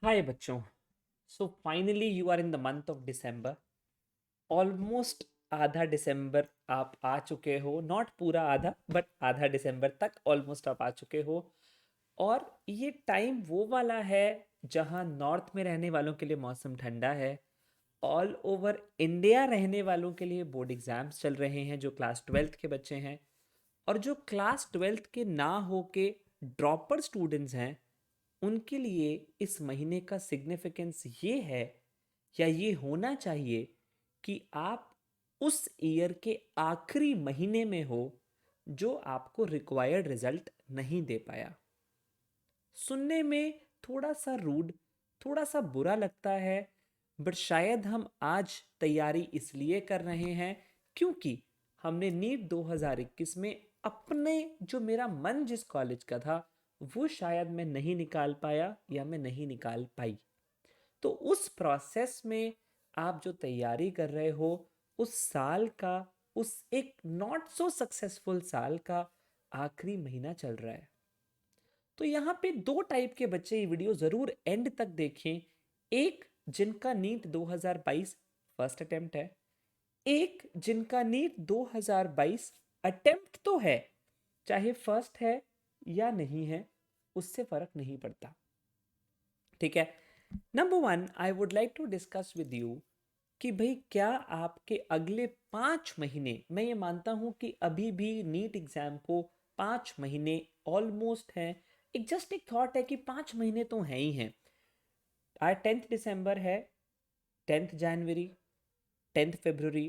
हाय बच्चों। So finally you are in the month of December. Almost आधा दिसंबर आप आ चुके हो, नॉट पूरा आधा बट आधा दिसंबर तक ऑलमोस्ट आप आ चुके हो। और ये टाइम वो वाला है जहाँ नॉर्थ में रहने वालों के लिए मौसम ठंडा है। ऑल ओवर इंडिया रहने वालों के लिए बोर्ड एग्जाम्स चल रहे हैं जो क्लास ट्वेल्थ के बच्चे हैं। और जो क्लास ट्वेल्थ के ना हो के ड्रॉपर स्टूडेंट्स हैं उनके लिए इस महीने का सिग्निफिकेंस ये है या ये होना चाहिए कि आप उस ईयर के आखिरी महीने में हो जो आपको रिक्वायर्ड रिजल्ट नहीं दे पाया। सुनने में थोड़ा सा रूड, थोड़ा सा बुरा लगता है, बट शायद हम आज तैयारी इसलिए कर रहे हैं क्योंकि हमने नीट 2021 में अपने जो मेरा मन जिस कॉलेज का था वो शायद मैं नहीं निकाल पाया या मैं नहीं निकाल पाई। तो उस प्रोसेस में आप जो तैयारी कर रहे हो उस साल का, उस एक नॉट सो सक्सेसफुल साल का आखिरी महीना चल रहा है। तो यहाँ पे दो टाइप के बच्चे ये वीडियो जरूर एंड तक देखें। एक जिनका नीट 2022 फर्स्ट अटेम्प्ट है, एक जिनका नीट 2022 अटेम्प्ट तो है, चाहे फर्स्ट है या नहीं है उससे फर्क नहीं पड़ता। ठीक है। Number one, I would like to discuss with you कि भाई क्या आपके अगले 5 महीने, मैं ये मानता हूं कि अभी भी नीट एग्जाम को 5 महीने ऑलमोस्ट हैं। एक जस्ट एक थॉट है कि 5 महीने तो हैं ही हैं। आज 10 दिसंबर है, 10 जनवरी, 10 फरवरी,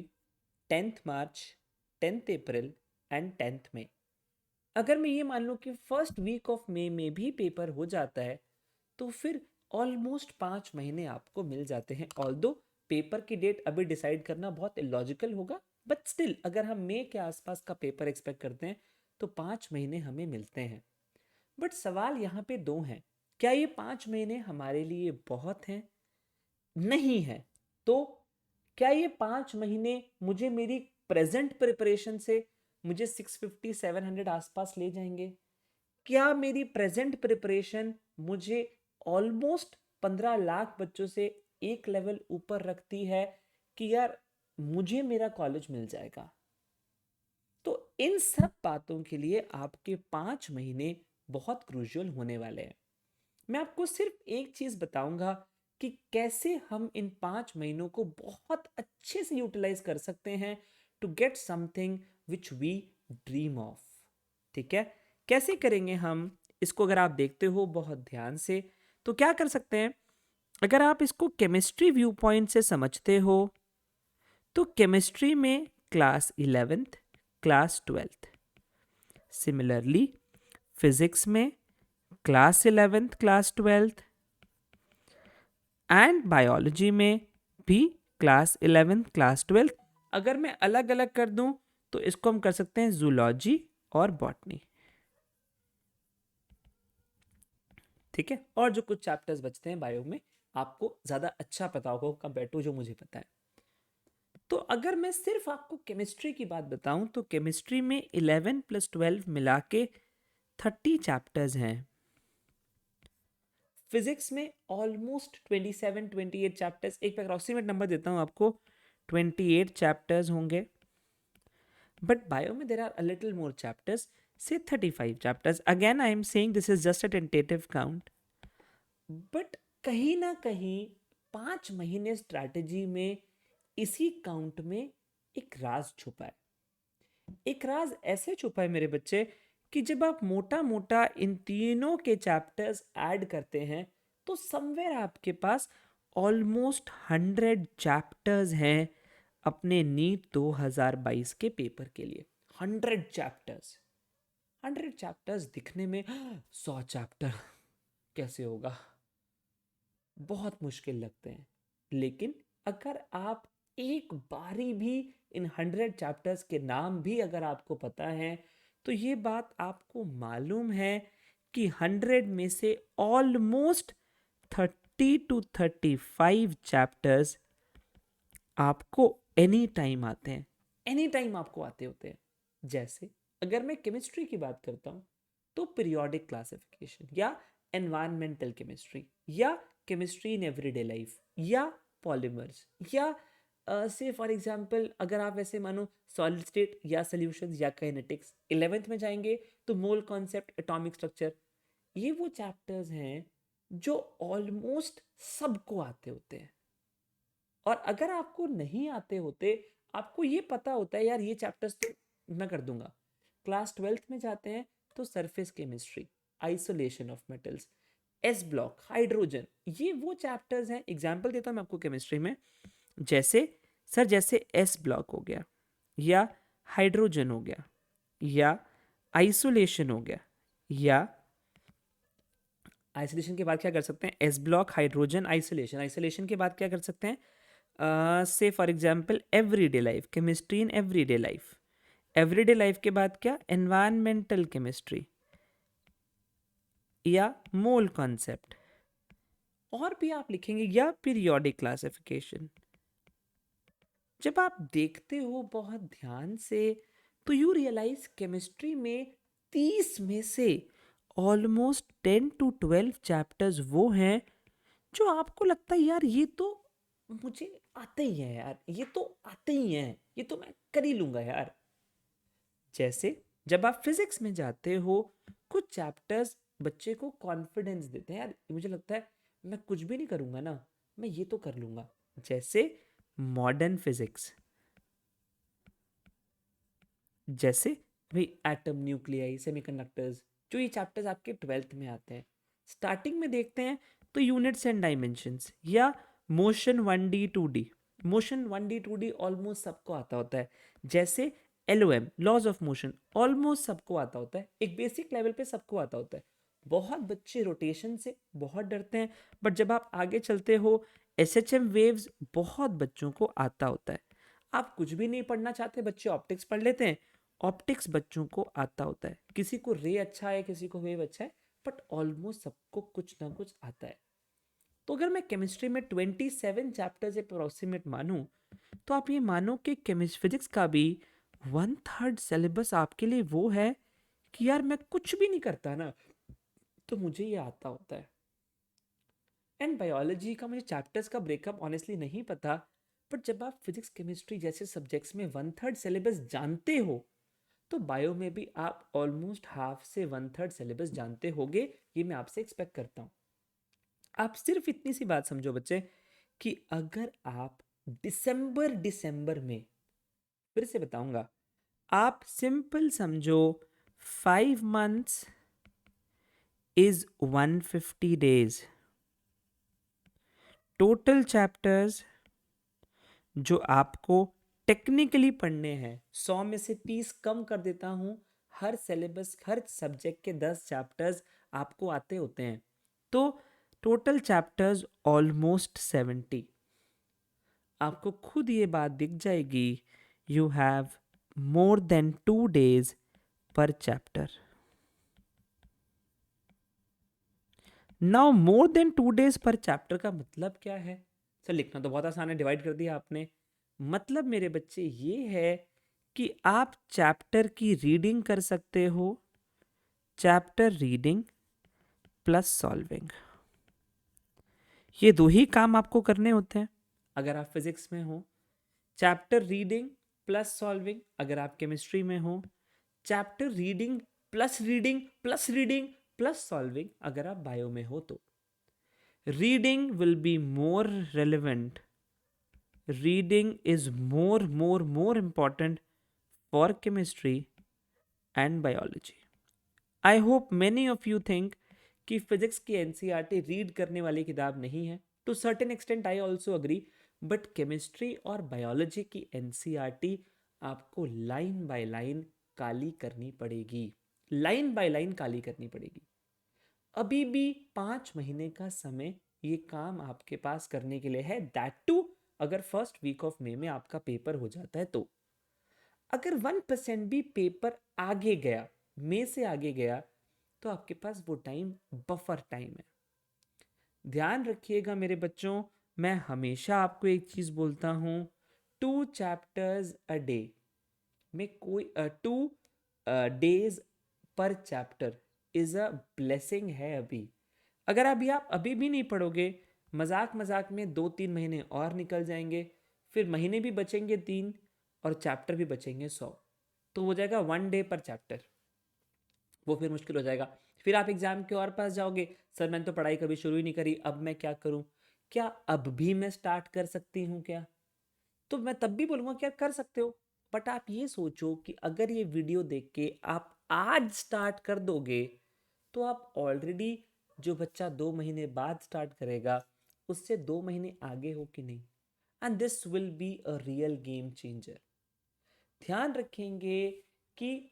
10 मार्च, 10 अप्रैल एंड 10 मई। अगर मैं ये मान लूँ कि फर्स्ट वीक ऑफ मई में भी पेपर हो जाता है तो फिर ऑलमोस्ट 5 महीने आपको मिल जाते हैं। ऑल्दो पेपर की डेट अभी डिसाइड करना बहुत इलॉजिकल होगा, बट स्टिल अगर हम मई के आसपास का पेपर एक्सपेक्ट करते हैं तो 5 महीने हमें मिलते हैं। बट सवाल यहाँ पे दो हैं। क्या ये 5 महीने हमारे लिए बहुत हैं? नहीं है। तो क्या ये 5 महीने मुझे मेरी प्रेजेंट प्रिपरेशन से मुझे 650 700 आसपास ले जाएंगे? क्या मेरी प्रेजेंट प्रिपरेशन मुझे ऑलमोस्ट 15 लाख बच्चों से एक लेवल ऊपर रखती है कि यार मुझे मेरा कॉलेज मिल जाएगा? तो इन सब बातों के लिए आपके 5 महीने बहुत क्रूशियल होने वाले हैं। मैं आपको सिर्फ एक चीज बताऊंगा कि कैसे हम इन 5 महीनों को बहुत अच्छे से यूटिलाइज कर सकते हैं to get something which we dream of. ठीक है। कैसे करेंगे हम इसको? अगर आप देखते हो बहुत ध्यान से तो क्या कर सकते हैं, अगर आप इसको केमिस्ट्री व्यू पॉइंट से समझते हो तो केमिस्ट्री में class 11th, class 12th, similarly physics में class 11th, class 12th and biology में भी क्लास 11th, क्लास 12th। अगर मैं अलग अलग कर दूं तो इसको हम कर सकते हैं जूलॉजी और बॉटनी। ठीक है। और जो कुछ चैप्टर्स बचते हैं बायो में आपको ज्यादा अच्छा पता होगा कंपेयर टू जो मुझे पता है। तो अगर मैं सिर्फ आपको केमिस्ट्री की बात बताऊं तो केमिस्ट्री में 11 + 12 मिला के 30 चैप्टर्स हैं। फिजिक्स में ऑलमोस्ट 27 28 चैप्टर्स, एक अप्रॉक्सीमेट नंबर देता हूं आपको, 28 चैप्टर्स होंगे। बट बायो में there are a little more chapters, say 35 chapters. Again I am saying this is just a tentative count. But कहीं ना कहीं 5 महीने स्ट्रैटेजी में इसी काउंट में एक राज छुपा है। एक राज ऐसे छुपा है मेरे बच्चे कि जब आप मोटा मोटा इन तीनों के चैप्टर्स ऐड करते हैं तो समवेयर आपके पास ऑलमोस्ट 100 चैप्टर्स हैं अपने नीट 2022 के पेपर के लिए। 100 चैप्टर्स। 100 चैप्टर्स दिखने में 100 चैप्टर कैसे होगा, बहुत मुश्किल लगते हैं। लेकिन अगर आप एक बारी भी इन 100 चैप्टर्स के नाम भी अगर आपको पता है तो ये बात आपको मालूम है कि 100 में से ऑलमोस्ट 30 to 35 चैप्टर्स आपको एनी टाइम आते हैं। एनी टाइम आपको आते होते हैं। जैसे अगर मैं केमिस्ट्री की बात करता हूं तो पीरियोडिक क्लासिफिकेशन या एनवायरमेंटल केमिस्ट्री या केमिस्ट्री इन एवरीडे लाइफ या पॉलीमर्स या से फॉर एग्जांपल अगर आप वैसे मानो सॉलिड स्टेट या सॉल्यूशंस या काइनेटिक्स 11th में जाएंगे तो मोल कॉन्सेप्ट एटॉमिक स्ट्रक्चर। ये वो चैप्टर्स हैं जो ऑलमोस्ट सबको आते होते हैं। और अगर आपको नहीं आते होते, आपको ये पता होता है यार ये चैप्टर्स तो मैं कर दूंगा। क्लास 12th में जाते हैं तो surface chemistry, isolation of metals, S block, hydrogen, ये वो चैप्टर्स हैं। एग्जांपल देता हूं मैं आपको केमिस्ट्री में, जैसे सर जैसे एस ब्लॉक हो गया या हाइड्रोजन हो गया या आइसोलेशन हो गया, या आइसोलेशन के बाद क्या कर सकते हैं, S block, hydrogen, isolation. Isolation के बाद क्या कर सकते हैं, से for example everyday life, chemistry in everyday life. Everyday life के बाद क्या, एनवायरमेंटल केमिस्ट्री या मोल कॉन्सेप्ट। और भी आप लिखेंगे, या पीरियोडिक क्लासिफिकेशन। जब आप देखते हो बहुत ध्यान से तो यू रियलाइज केमिस्ट्री में 30 में से ऑलमोस्ट 10 to 12 चैप्टर्स वो हैं जो आपको लगता है यार ये तो मुझे आते ही है यार, ये तो आते ही हैं, ये तो मैं कर ही लूंगा यार। जैसे जब आप फिजिक्स में जाते हो, कुछ चैप्टर्स बच्चे को कॉन्फिडेंस देते हैं, यार मुझे लगता है मैं कुछ भी नहीं करूंगा ना, मैं ये तो कर लूंगा। जैसे मॉडर्न फिजिक्स, जैसे भाई एटम, न्यूक्लियाई, सेमीकंडक्टर्स, जो ये चैप्टर्स आपके 12th में आते हैं। स्टार्टिंग में देखते हैं तो यूनिट्स एंड डायमेंशंस या motion 1D 2D। Motion 1D 2D almost सबको आता होता है। जैसे LOM, laws of motion, almost सबको आता होता है, एक बेसिक लेवल पे सबको आता होता है। बहुत बच्चे रोटेशन से बहुत डरते हैं, बट जब आप आगे चलते हो SHM वेव्स बहुत बच्चों को आता होता है। आप कुछ भी नहीं पढ़ना चाहते, बच्चे ऑप्टिक्स पढ़ लेते हैं, ऑप्टिक्स बच्चों को आता होता है। किसी को रे अच्छा है, किसी को वेव अच्छा है, बट ऑलमोस्ट सबको कुछ ना कुछ आता है। तो अगर मैं केमिस्ट्री में 27 चैप्टर्स अप्रोक्सीमेट मानूं, तो आप ये मानो कि केमिस्ट्री फिजिक्स का भी 1/3 सिलेबस आपके लिए वो है कि यार मैं कुछ भी नहीं करता ना तो मुझे ये आता होता है। एंड बायोलॉजी का मुझे चैप्टर्स का ब्रेकअप ऑनेस्टली नहीं पता, बट जब आप फिजिक्स केमिस्ट्री जैसे सब्जेक्ट्स में 1/3 सिलेबस जानते हो, तो बायो में भी आप ऑलमोस्ट हाफ से 1/3 सिलेबस जानते होगे, ये मैं आपसे एक्सपेक्ट करता हूँ। आप सिर्फ इतनी सी बात समझो बच्चे कि अगर आप दिसंबर में, फिर से बताऊंगा, आप सिंपल समझो 5 months is 150 days। Total chapters जो आपको टेक्निकली पढ़ने हैं, 100 में से 30 कम कर देता हूं, हर सिलेबस हर सब्जेक्ट के 10 चैप्टर्स आपको आते होते हैं, तो टोटल चैप्टर्स ऑलमोस्ट 70। आपको खुद ये बात दिख जाएगी, you have more than 2 days पर chapter. Now more than 2 days पर चैप्टर का मतलब क्या है? सर लिखना तो बहुत आसान है, डिवाइड कर दिया आपने। मतलब मेरे बच्चे ये है कि आप चैप्टर की रीडिंग कर सकते हो, चैप्टर रीडिंग प्लस सॉल्विंग, ये दो ही काम आपको करने होते हैं अगर आप फिजिक्स में हो। चैप्टर रीडिंग प्लस सॉल्विंग अगर आप केमिस्ट्री में हो, chapter reading plus reading plus reading plus solving अगर आप बायो में हो तो। Reading will be more relevant, reading is more important for chemistry and biology. I hope many of you think कि फिजिक्स की एनसीईआरटी रीड करने वाली किताब नहीं है। To certain extent I also agree, but chemistry और बायोलॉजी की NCERT आपको लाइन बाय लाइन काली करनी पड़ेगी, लाइन बाय लाइन काली करनी पड़ेगी। अभी भी 5 महीने का समय ये काम आपके पास करने के लिए है, दैट टू अगर फर्स्ट वीक ऑफ मई में आपका पेपर हो जाता है तो। अगर 1% भी पेपर आगे गया, मई से आगे गया, तो आपके पास वो टाइम बफर टाइम है। ध्यान रखिएगा मेरे बच्चों, मैं हमेशा आपको एक चीज बोलता हूं, 2 चैप्टर्स अ डे में कोई 2 days पर चैप्टर इज अ ब्लेसिंग है। अभी अगर आप अभी भी नहीं पढ़ोगे, मजाक मजाक में 2-3 महीने और निकल जाएंगे, फिर महीने भी बचेंगे 3 और चैप्टर भी बचेंगे 100, तो हो जाएगा 1 डे पर चैप्टर। वो फिर मुश्किल हो जाएगा। फिर आप एग्जाम के और पास जाओगे, सर मैंने तो पढ़ाई कभी शुरू ही नहीं करी, अब मैं क्या करूं? क्या अब भी मैं स्टार्ट कर सकती हूँ क्या? तो मैं तब भी बोलूँगा कि आप कर सकते हो, बट आप ये सोचो कि अगर ये वीडियो देख के आप आज स्टार्ट कर दोगे, तो आप ऑलरेडी, जो बच्चा 2 महीने बाद स्टार्ट करेगा, उससे 2 महीने आगे हो कि नहीं? And this will be a real game changer. ध्यान रखेंगे कि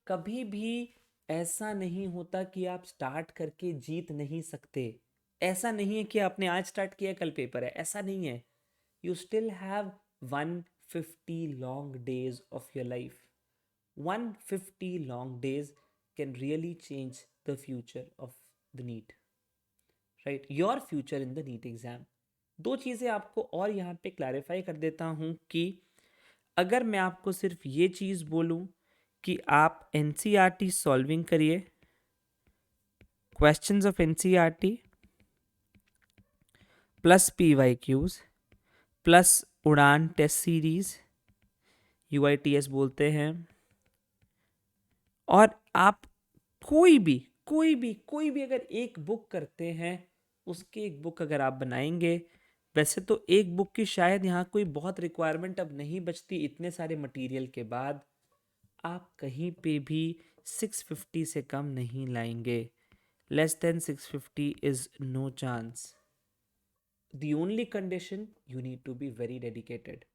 कभी भी ऐसा नहीं होता कि आप स्टार्ट करके जीत नहीं सकते। ऐसा नहीं है कि आपने आज स्टार्ट किया कल पेपर है, ऐसा नहीं है। You still have 150 long days of your life. 150 long days can really change the future of the NEET, right? Your future in the NEET exam. दो चीज़ें आपको और यहाँ पे क्लैरिफाई कर देता हूँ कि अगर मैं आपको सिर्फ ये चीज़ बोलूँ कि आप NCERT सॉल्विंग करिए, questions of NCERT plus PYQs plus उड़ान टेस्ट सीरीज, UITS बोलते हैं, और आप कोई भी अगर एक बुक करते हैं, उसके एक बुक अगर आप बनाएंगे, वैसे तो एक बुक की शायद यहाँ कोई बहुत रिक्वायरमेंट अब नहीं बचती इतने सारे मटेरियल के बाद, आप कहीं पे भी 650 से कम नहीं लाएंगे। Less than 650 is no chance. The only condition, you need to be very dedicated.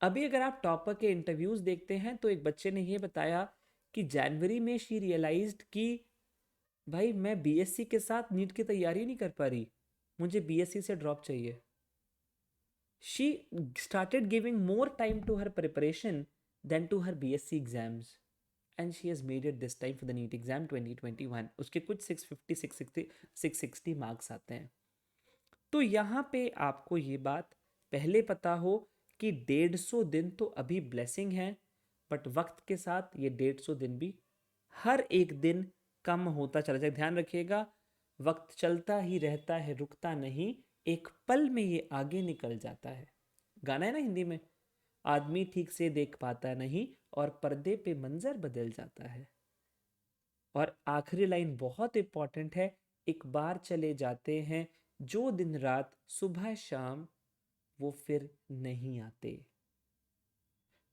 अभी अगर आप टॉपर के इंटरव्यूज देखते हैं, तो एक बच्चे ने ये बताया कि जनवरी में शी रियलाइज्ड कि भाई मैं बीएससी के साथ नीट की तैयारी नहीं कर पा रही, मुझे बीएससी से ड्रॉप चाहिए। She started giving more time to her preparation than to her BSc exams, and she has made it this time for the NEET exam 2021। उसके कुछ 660 मार्क्स आते हैं। तो यहाँ पे आपको ये बात पहले पता हो कि 150 दिन तो अभी ब्लेसिंग है, बट वक्त के साथ ये 150 दिन भी हर एक दिन कम होता चला जाए। ध्यान रखिएगा, वक्त चलता ही रहता है, रुकता नहीं, एक पल में ये आगे निकल जाता है। गाना है ना हिंदी में, आदमी ठीक से देख पाता नहीं और पर्दे पे मंजर बदल जाता है। और आखिरी लाइन बहुत इंपॉर्टेंट है, एक बार चले जाते हैं जो दिन रात सुबह शाम, वो फिर नहीं आते।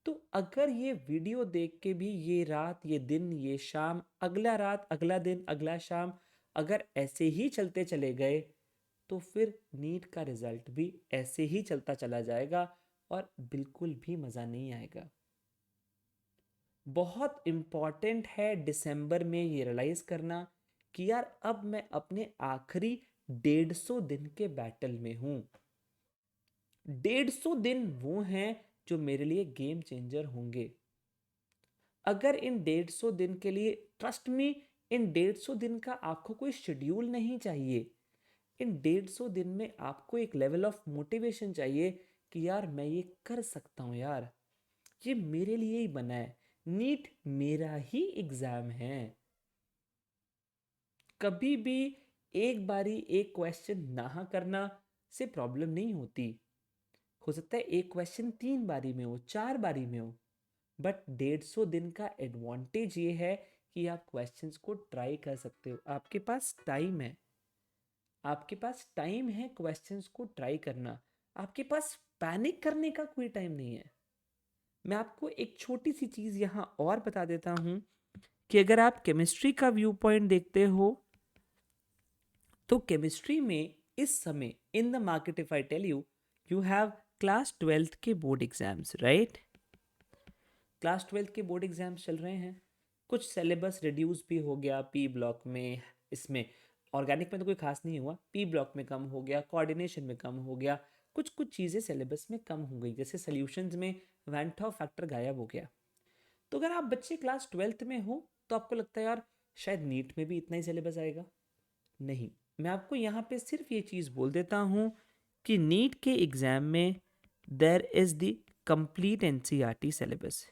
तो अगर ये वीडियो देख के भी ये रात, ये दिन, ये शाम, अगला रात, अगला दिन, अगला शाम अगर ऐसे ही चलते चले गए, तो फिर नीट का रिजल्ट भी ऐसे ही चलता चला जाएगा और बिल्कुल भी मज़ा नहीं आएगा। बहुत इम्पॉर्टेंट है दिसंबर में ये रियलाइज करना कि यार अब मैं अपने आखिरी 150 दिन के बैटल में हूँ। 150 दिन वो हैं जो मेरे लिए गेम चेंजर होंगे। अगर इन 150 दिन के लिए, ट्रस्ट मी, इन 150 दिन का आपको कोई शेड्यूल नहीं चाहिए। इन 150 दिन में आपको एक लेवल ऑफ मोटिवेशन चाहिए कि यार मैं ये कर सकता हूँ, यार ये मेरे लिए ही बना है, नीट मेरा ही एग्जाम है। कभी भी एक बारी एक क्वेश्चन ना करना से प्रॉब्लम नहीं होती। हो सकता है एक क्वेश्चन 3 बारी में हो, 4 बारी में हो, बट 150 दिन का एडवांटेज ये है कि आप क्वेश्चंस को ट्राई कर सकते हो। आपके पास टाइम है, आपके पास टाइम है क्वेश्चंस को ट्राई करना। आपके पास पैनिक करने का कोई टाइम नहीं है। मैं आपको एक छोटी सी चीज यहाँ और बता देता हूँ कि अगर आप केमिस्ट्री का व्यू पॉइंट देखते हो, तो केमिस्ट्री में इस समय in the market, if I tell you, you have class 12th के board exams, right? Class 12th के बोर्ड एग्जाम्स चल रहे हैं, कुछ सिलेबस रिड्यूस भी हो गया पी ब्लॉक में, इसमें ऑर्गेनिक में तो कोई खास नहीं हुआ, पी ब्लॉक में कम हो गया, कोऑर्डिनेशन में कम हो गया, कुछ कुछ चीज़ें सिलेबस में कम हो गई, जैसे सॉल्यूशंस में वैन टॉप फैक्टर गायब हो गया। तो अगर आप बच्चे क्लास 12th में हो, तो आपको लगता है यार शायद नीट में भी इतना ही सिलेबस आएगा। नहीं, मैं आपको यहाँ पे सिर्फ ये चीज़ बोल देता हूँ कि नीट के एग्ज़ाम में there is the complete NCERT syllabus.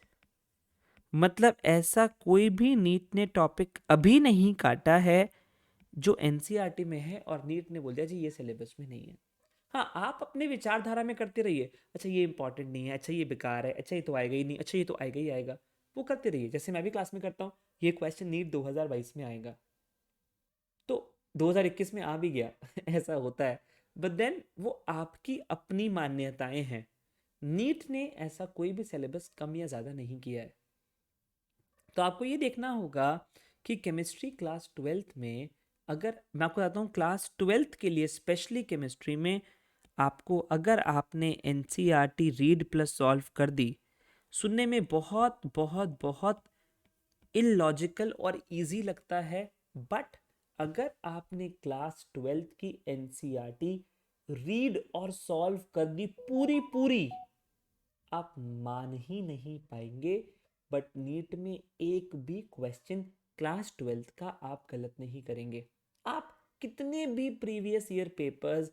मतलब ऐसा कोई भी नीट ने टॉपिक अभी नहीं काटा है जो एनसीईआरटी में है और नीट ने बोल दिया जी ये सिलेबस में नहीं है। हाँ, आप अपने विचारधारा में करते रहिए, अच्छा ये इंपॉर्टेंट नहीं है, अच्छा ये बेकार है, अच्छा ये तो आएगा ही नहीं, अच्छा ये तो आएगा ही आएगा, वो करते रहिए। जैसे मैं भी क्लास में करता हूँ, ये क्वेश्चन नीट 2022 में आएगा, तो 2021 में आ भी गया ऐसा होता है। बट देन वो आपकी अपनी मान्यताएं हैं। नीट ने ऐसा कोई भी सिलेबस कम या ज़्यादा नहीं किया है। तो आपको ये देखना होगा कि केमिस्ट्री क्लास 12th में, अगर मैं आपको बताता हूँ क्लास 12th के लिए स्पेशली केमिस्ट्री में, आपको अगर आपने एनसीईआरटी रीड प्लस सॉल्व कर दी, सुनने में बहुत बहुत बहुत इलॉजिकल और इजी लगता है, बट अगर आपने क्लास 12th की एनसीईआरटी रीड और सॉल्व कर दी पूरी पूरी, आप मान ही नहीं पाएंगे। बट नीट में एक भी क्वेश्चन क्लास 12th का आप गलत नहीं करेंगे। आप कितने भी प्रीवियस ईयर पेपर्स,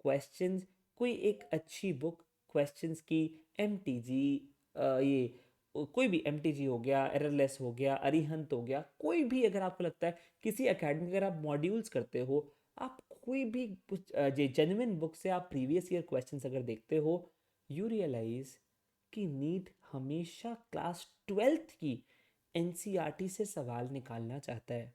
क्वेश्चंस, कोई एक अच्छी बुक क्वेश्चंस की, एमटीजी, ये कोई भी एमटीजी हो गया, एररलेस हो गया, अरिहंत हो गया, कोई भी अगर आपको लगता है किसी एकेडमी अगर आप मॉड्यूल्स करते हो, आप कोई भी जेन्युइन बुक से आप प्रीवियस ईयर क्वेश्चंस अगर देखते हो, यू रियलाइज कि नीट हमेशा क्लास 12th की एनसीईआरटी से सवाल निकालना चाहता है।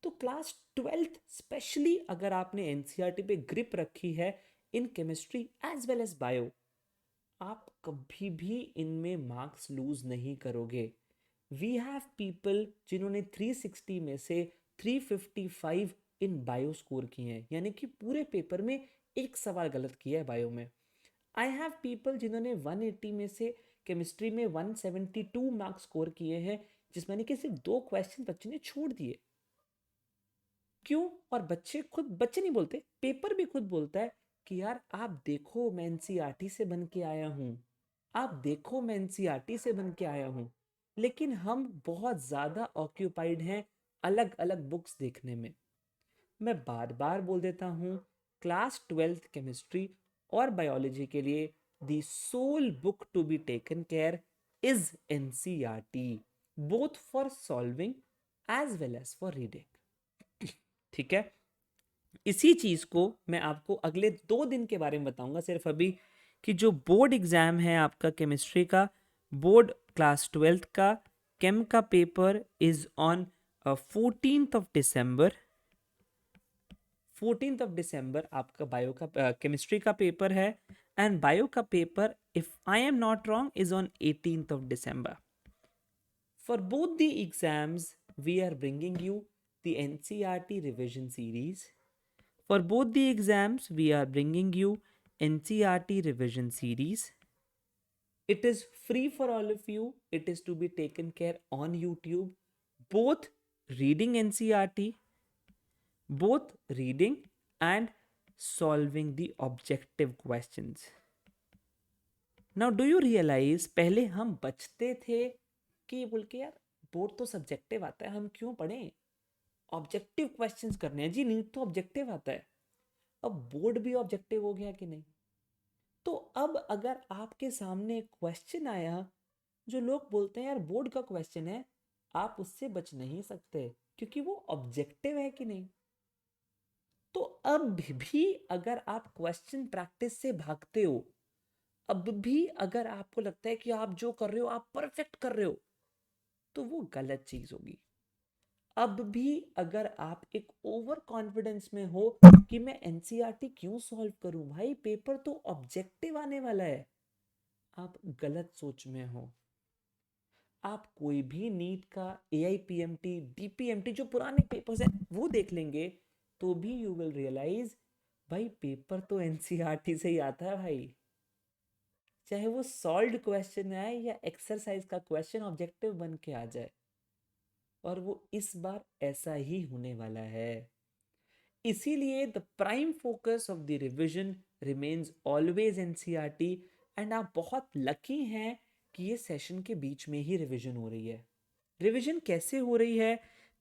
तो क्लास 12th स्पेशली अगर आपने एनसीईआरटी पे ग्रिप रखी है in chemistry as well as bio, आप कभी भी इनमें मार्क्स लूज नहीं करोगे। वी हैव पीपल जिन्होंने 360 में से 355 इन बायो स्कोर किए हैं, यानी कि पूरे पेपर में एक सवाल गलत किया है बायो में। आई हैव पीपल जिन्होंने 180 में से केमिस्ट्री में 172 मार्क्स स्कोर किए हैं, जिसमें कि सिर्फ 2 क्वेश्चन बच्चे ने छोड़ दिए। क्यों? और बच्चे खुद, बच्चे नहीं बोलते, पेपर भी खुद बोलता है कि यार आप देखो मैं एनसीईआरटी से बन के आया हूँ, आप देखो मैं एनसीईआरटी से बन के आया हूँ। लेकिन हम बहुत ज़्यादा ऑक्यूपाइड हैं अलग अलग बुक्स देखने में। मैं बार बार बोल देता हूँ, क्लास 12th केमिस्ट्री और बायोलॉजी के लिए the sole book to be taken care is NCERT, both for solving as well as for reading. ठीक है, इसी चीज को मैं आपको अगले 2 दिन के बारे में बताऊंगा सिर्फ अभी, कि जो बोर्ड एग्जाम है आपका केमिस्ट्री का, बोर्ड क्लास 12th का केम का paper is on 14th of December. 14th of December आपका बायो का केमिस्ट्री का पेपर है, एंड बायो का paper if I am not wrong is on 18th of December. For both the exams we are bringing you the NCERT revision series. For both the exams, we are bringing you NCERT revision series. It is free for all of you. It is to be taken care on YouTube. Both reading NCERT, both reading and solving the objective questions. Now, do you realize पहले हम बचते थे कि बोल के यार board तो subjective आता है, हम क्यों पढ़ें, ऑब्जेक्टिव क्वेश्चंस करने हैं जी, नीट तो ऑब्जेक्टिव आता है। अब बोर्ड भी ऑब्जेक्टिव हो गया कि नहीं? तो अब अगर आपके सामने क्वेश्चन आया जो लोग बोलते हैं यार बोर्ड का क्वेश्चन है, आप उससे बच नहीं सकते क्योंकि वो ऑब्जेक्टिव है कि नहीं। तो अब भी अगर आप क्वेश्चन प्रैक्टिस से भागते हो, अब भी अगर आपको लगता है कि आप जो कर रहे हो आप परफेक्ट कर रहे हो, तो वो गलत चीज होगी। अब भी अगर आप एक ओवर कॉन्फिडेंस में हो कि मैं एनसीईआरटी क्यों सॉल्व करूं भाई, पेपर तो ऑब्जेक्टिव आने वाला है, आप गलत सोच में हो। आप कोई भी नीट का एआईपीएमटी, डीपीएमटी जो पुराने पेपर्स हैं वो देख लेंगे, तो भी यू विल रियलाइज भाई पेपर तो एनसीईआरटी से ही आता है भाई। चाहे वो सॉल्व्ड क्वेश्चन आए या एक्सरसाइज का क्वेश्चन ऑब्जेक्टिव बन के आ जाए, और वो इस बार ऐसा ही होने वाला है। इसीलिए the prime focus of the revision remains always NCERT, and आप बहुत लकी हैं कि ये सेशन के बीच में ही रिवीजन हो रही है। रिवीजन कैसे हो रही है?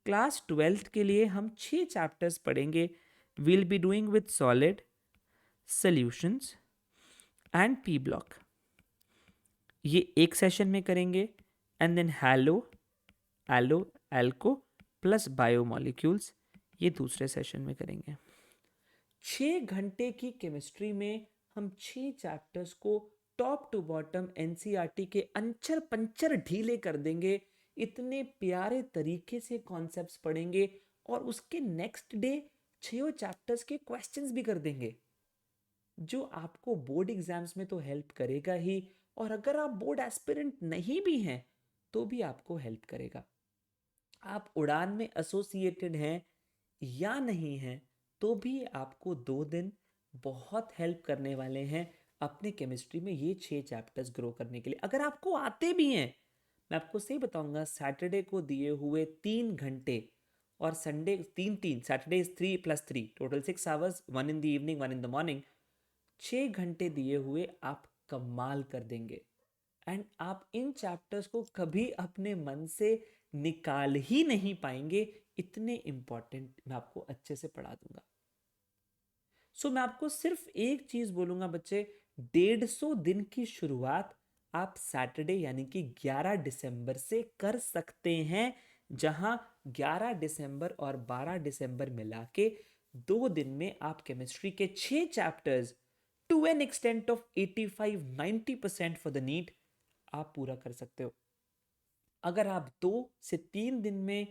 क्लास 12th के लिए हम 6 चैप्टर्स पढ़ेंगे। Will be doing with solid, solutions and P block, ये एक सेशन में करेंगे। एंड देन हैलो, एलो, एल्को प्लस बायोमोलिक्यूल्स, ये दूसरे सेशन में करेंगे। 6 घंटे की केमिस्ट्री में हम 6 चैप्टर्स को टॉप टू बॉटम एनसीईआरटी के अंचर पंचर ढीले कर देंगे, इतने प्यारे तरीके से कॉन्सेप्ट्स पढ़ेंगे और उसके नेक्स्ट डे 6 चैप्टर्स के क्वेश्चंस भी कर देंगे, जो आपको बोर्ड एग्जाम्स में तो हेल्प करेगा ही, और अगर आप बोर्ड एस्पिरेंट नहीं भी हैं तो भी आपको हेल्प करेगा। आप उड़ान में एसोसिएटेड हैं या नहीं हैं तो भी आपको 2 दिन बहुत हेल्प करने वाले हैं अपने केमिस्ट्री में ये 6 चैप्टर्स ग्रो करने के लिए। अगर आपको आते भी हैं, मैं आपको सही बताऊंगा, सैटरडे को दिए हुए 3 घंटे और Sunday 3 3, Saturday is 3 + 3, total 6 hours, 1 in the evening 1 in the morning, 6 घंटे दिए हुए आप कमाल कर देंगे। एंड आप इन चैप्टर्स को कभी अपने मन से निकाल ही नहीं पाएंगे, इतने इंपॉर्टेंट मैं आपको अच्छे से पढ़ा दूंगा। सो मैं आपको सिर्फ एक चीज बोलूंगा बच्चे, 150 दिन की शुरुआत आप सैटरडे यानी कि 11 दिसंबर से कर सकते हैं, जहां 11 दिसंबर और 12 दिसंबर मिला के 2 दिन में आप केमिस्ट्री के 6 chapters to an extent of 85-90% for the NEET आप पूरा कर सकते हो। अगर आप 2 से 3 दिन में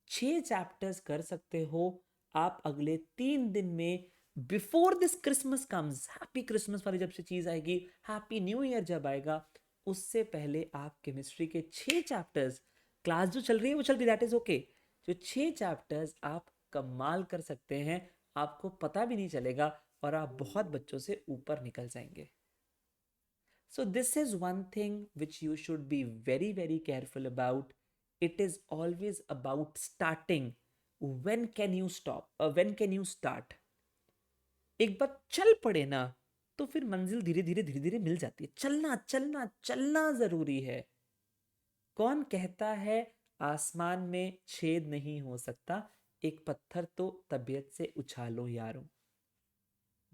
6 चैप्टर्स कर सकते हो, आप अगले 3 दिन में before this Christmas comes, happy Christmas वाली जब से चीज आएगी, हैप्पी न्यू ईयर जब आएगा, उससे पहले आप केमिस्ट्री के 6 चैप्टर्स, क्लास जो चल रही है वो चल रही, दैट इज ओके, जो 6 चैप्टर्स आप कमाल कर सकते हैं, आपको पता भी नहीं चलेगा और आप बहुत बच्चों से ऊपर निकल जाएंगे। So this is one thing which you should be very very careful about. It is always about starting. When can you stop? When can you start? एक बार चल पड़े ना तो फिर मंजिल धीरे धीरे धीरे धीरे मिल जाती है। चलना चलना चलना जरूरी है। कौन कहता है आसमान में छेद नहीं हो सकता, एक पत्थर तो तबीयत से उछालो यारों।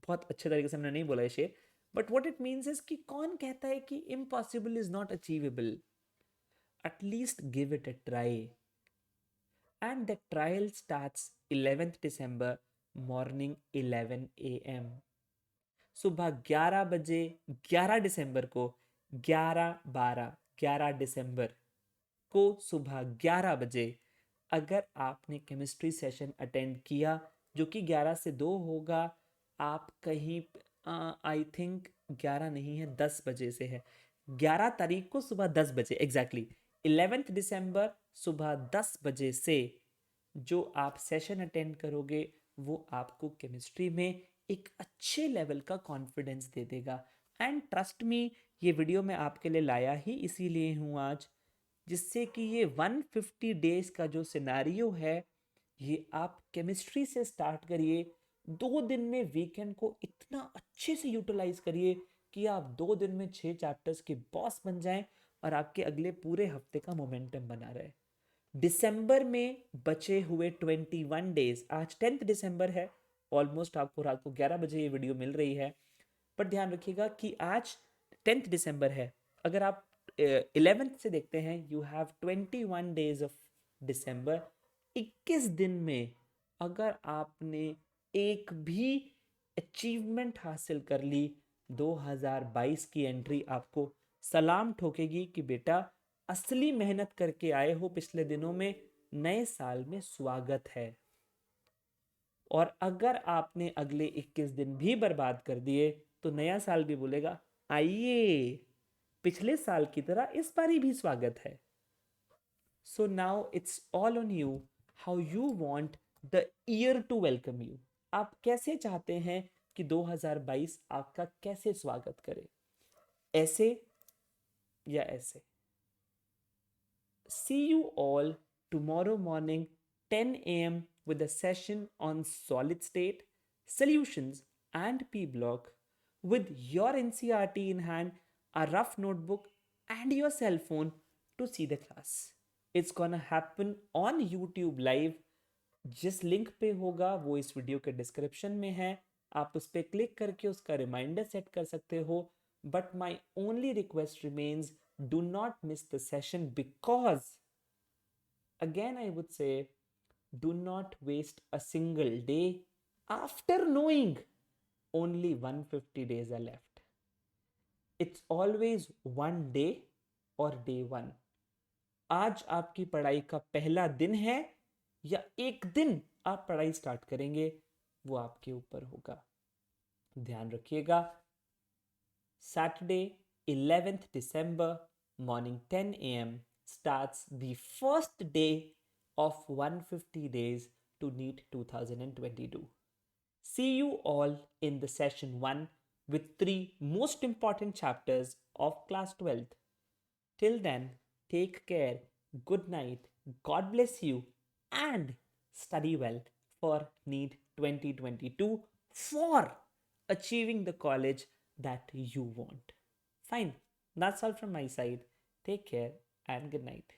बहुत अच्छे तरीके से मैंने नहीं बोला ये शेर, but what it means is कि कौन कहता है कि impossible is not achievable, at least give it a try. And the trial starts 11th December morning 11 AM, सुबह 11 बजे 11 दिसंबर को, 11 दिसंबर को सुबह 11 बजे अगर आपने केमिस्ट्री सेशन अटेंड किया, जो कि 11 से 2 होगा, आप कहीं आई थिंक 11 नहीं है 10 बजे से है, 11 तारीख को सुबह 10 बजे एग्जैक्टली 11th दिसंबर सुबह 10 बजे से जो आप सेशन अटेंड करोगे वो आपको केमिस्ट्री में एक अच्छे लेवल का कॉन्फिडेंस दे देगा। एंड ट्रस्ट मी, ये वीडियो मैं आपके लिए लाया ही इसीलिए हूँ आज, जिससे कि ये 150 डेज का जो सिनारियो है ये आप केमिस्ट्री से स्टार्ट करिए, 2 दिन में वीकेंड को इतना अच्छे से यूटिलाइज करिए कि आप 2 दिन में 6 चैप्टर्स के बॉस बन जाएं और आपके अगले पूरे हफ्ते का मोमेंटम बना रहे। दिसंबर में बचे हुए 21 डेज, आज 10th दिसंबर है, ऑलमोस्ट आपको रात को 11 बजे ये वीडियो मिल रही है, पर ध्यान रखिएगा कि आज 10th दिसंबर है, अगर आप 11th से देखते हैं, you have 21 days of December. 21 दिन में अगर आपने एक भी अचीवमेंट हासिल कर ली, 2022 की एंट्री आपको सलाम ठोकेगी कि बेटा असली मेहनत करके आए हो पिछले दिनों में, नए साल में स्वागत है। और अगर आपने अगले 21 दिन भी बर्बाद कर दिए तो नया साल भी बोलेगा आइए पिछले साल की तरह इस बारी भी स्वागत है। So now it's all on you, how you want the year to welcome you. आप कैसे चाहते हैं कि 2022 आपका कैसे स्वागत करे, ऐसे या ऐसे। See you all tomorrow morning 10 AM with a session on solid state, solutions and P block with your NCRT in hand, a rough notebook and your cell phone to see the class. It's gonna happen on YouTube live. जिस link पे होगा वो इस video के description में है, आप उस पर क्लिक करके उसका रिमाइंडर सेट कर सकते हो। But my only request remains, do not miss the session, because again I would say Do not waste a single day after knowing only 150 days are left. It's always one day or day one. आज आपकी पढ़ाई का पहला दिन है या एक दिन आप पढ़ाई स्टार्ट करेंगे, वो आपके ऊपर होगा. ध्यान रखिएगा. Saturday 11th December morning 10 a.m. starts the first day of 150 days to NEET 2022. See you all in the session 1 with 3 most important chapters of class 12th. Till then, take care, good night, God bless you, and study well for NEET 2022 for achieving the college that you want. Fine, that's all from my side. Take care and good night.